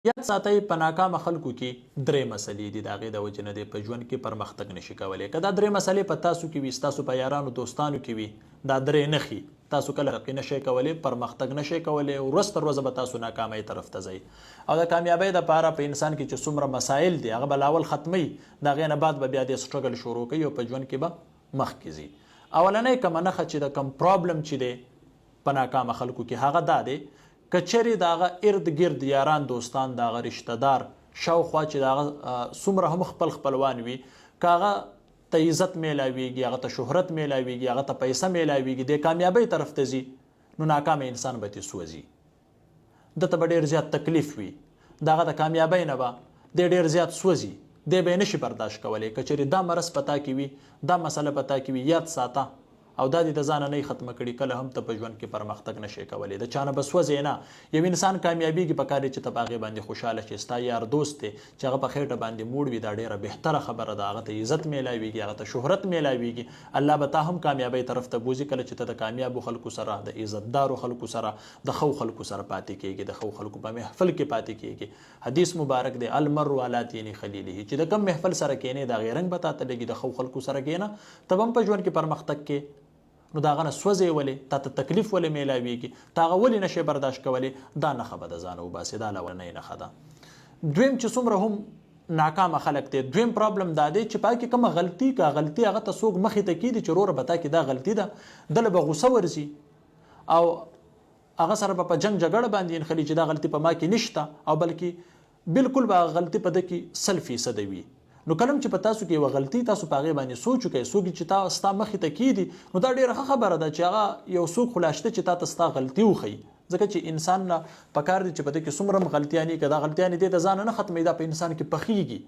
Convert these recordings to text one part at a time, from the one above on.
یاد ساتئ په ناکامه خلکو کې درې مسلې دي، د هغې د وجې نه دی په ژوند کې پرمختګ نشي کولی. که دا درې مسلې په تاسو کې وي، ستاسو په یارانو دوستانو کې وي، دا درې نښې تاسو کله ترقي نشئ کولی، پرمختګ نشئ کولی، ورځ تر ورځه به تاسو ناکامۍ طرف ته ځئ. او د کامیابۍ دپاره په انسان کې چې څومره مسایل دي هغه به لاول ختموي، د هغې نه بعد به بیا د سټرګل شروع کوي او په ژوند کې به مخکې ځي. اولنۍ کومه نښه چې د کوم پرابلم چې دی په ناکامه خلکو کې هغه دا دی که چیرې د هغه ارد ګرد یاران دوستان د هغه رشته دار شاوخوا چې د هغه څومره هم خپل خپلوان وي، که هغه ته عزت میلاویږي، هغه ته شهرت میلاویږي، هغه ته پیسه میلاویږي، د کامیابۍ طرف ته ځي، نو ناکامه انسان به ترې سوځي، ده ته به ډېر زیات تکلیف وي، د هغه د کامیابۍ نه به دی ډېر زیات سوځي، دی به یې نشي برداشت کولی. که چیرې دا مرض په تا کې وي، دا مسله په تا کې وي، یاد ساته او دا د ځانه نه ختمه کړي، کله هم ته په ژوند کې پرمختګ نشي کولی، د چا نه به سوځې نه. یو انسان کامیابیږي په کار چې ته په هغې باندې خوشحاله شې، ستا یار دوست دی چې هغه په خېټه باندې موړ وي، دا ډېره بهتره خبره ده، هغه ته عزت میلاویږي، هغه ته شهرت میلاویږي، الله به تا هم کامیابۍ طرف ته بوځي کله چې ته د کامیابو خلکو سره، د عزتدارو خلکو سره، د ښو خلکو سره پاتې کېږي، د ښو خلکو په محفل کې پاتې کېږي. حدیث مبارک دی المرء علی دین خلیله، چې د کوم محفل سره کېنې د هغې رنګ به تا ته لګي، د ښو خلکو سره کېنه ته به هم په ژوند کې پرمختګ کې، نو د هغه نه سوځې ولې، تا ته تکلیف ولې میلاویږي، ته هغه ولې نشې برداشت کولی، دا نښه به د ځانه وباسې، دا لومړنۍ نښه ده. دویم چې څومره هم ناکامه خلک دی، دویم پرابلم دا دی چې په کې کومه غلطي که غلطي هغه ته څوک مخې ته کېږي چې وروره به تا کې دا غلطي ده، دله به غوسه ورځي او هغه سره به په جنګ جګړه باندې انخلي چې دا غلطي په ما کې نشته، او بلکې بالکل به هغه غلطي په ده کې 100% وي. نو کلم چې په تاسو کې یوه غلطي تاسو په هغې باندې سوچ وکئ، څوک چې ستا مخې ته کېدي، نو دا ډېره ښه خبره ده چې هغه یو څوک خو لا شته چې تا ته ستا غلطي وښیي، ځکه چې انسان نه پکار دی چې په دې کې څومره هم غلطیانې که دا غلطیانې دې د ځانه نه ختموي، دا په انسان کې پخېږي،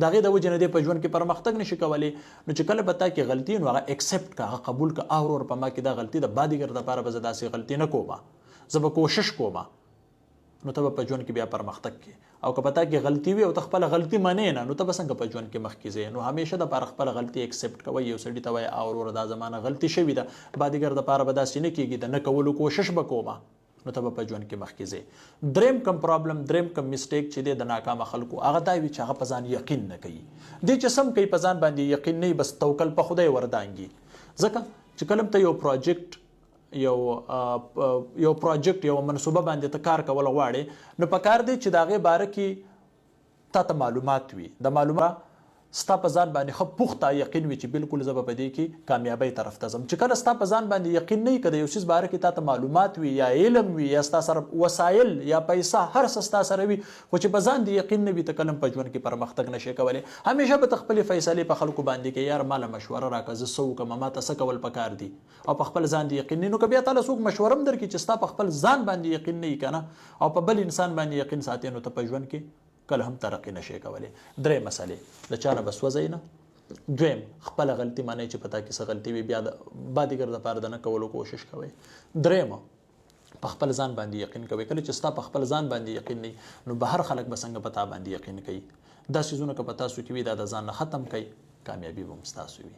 د هغې د وجې نه دی په ژوند کې پرمختګ نشي کولی. نو چې کله به تا کې غلطي نو هغه اکسپټ که، هغه قبول که، ورور په ما کې دا غلطي ده، بعدګر دپاره به زه داسې غلطي نه کومه، زه به کوشش کومه، نو ته به په ژوند کې بیا پرمختګ کې. او که په تا کې غلطي وي او ته خپله غلطي منې نه، نو ته به څنګه په ژوند کې مخکې ځې. نو همیشه دپاره خپله غلطي اکسپټ کوئ، یو سړي ته وایي وروره دا زما نه غلطي شوې ده، بعدګر دپاره به داسې نه کېږي، د نه کولو کوشش به کومه، نو ته به په ژوند کې مخکې ځې. دریم کم پرابلم، دریم کم مسټیک چې دی د ناکامه خلکو هغه دا وي چې هغه په ځان یقین نه کوي، دی چې سم کوي په ځان باندې یقین نه وي، بس توکل په خدای وردانګي. ځکه چې کله ته یو پروجیکټ یو پروجیکټ یو منصوبه باندې ته کار کول غواړې، نو په کار دی چې د هغې باره کې تا ته معلومات وي، د معلومات ستا په ځان باندې ښه پوخته یقین وي چې بالکل زه به په دې کې کامیابۍ طرف ته ځم. چې کله ستا په ځان باندې یقین نه وي، که د یو څیز باره کې تا ته معلومات وي یا علم وي یا ستا سره وسایل یا پیسه هر څه ستا سره وي، خو چې په ځان دې یقین نه وي، ته کله هم په ژوند کې پرمختګ نشې کولی. همیشه به ته خپلې فیصلې په خلکو باندې کوې، یار ماله مشوره راکړه، زه څه وکړم، ما ته څه کول پکار دي، او په خپل ځان دې یقین نه وي. نو که بیا تاله څوک مشوره هم درکړي چې ستا په خپل ځان باندې یقین نه وي که نه، او په بل انسان باندې یقین ساتې، نو ته په ژوند کې کله هم ترقي نشې کولی. درې مسلې، د چا نه به سوځئ نه. دویم، خپله غلطي منئ چې په تا کې څه غلطي وي، بیا د بعدګر دپاره د نه کولو کوشش کوئ. درېیمه، په خپل ځان باندې یقین کوئ. کله چې ستا په خپل ځان باندې یقین نه وي، نو بهر خلک به څنګه په تا باندې یقین کوي. دا څیزونه که په تاسو کې وي، دا د ځان نه ختم کوئ، کامیابي به هم ستاسو وي.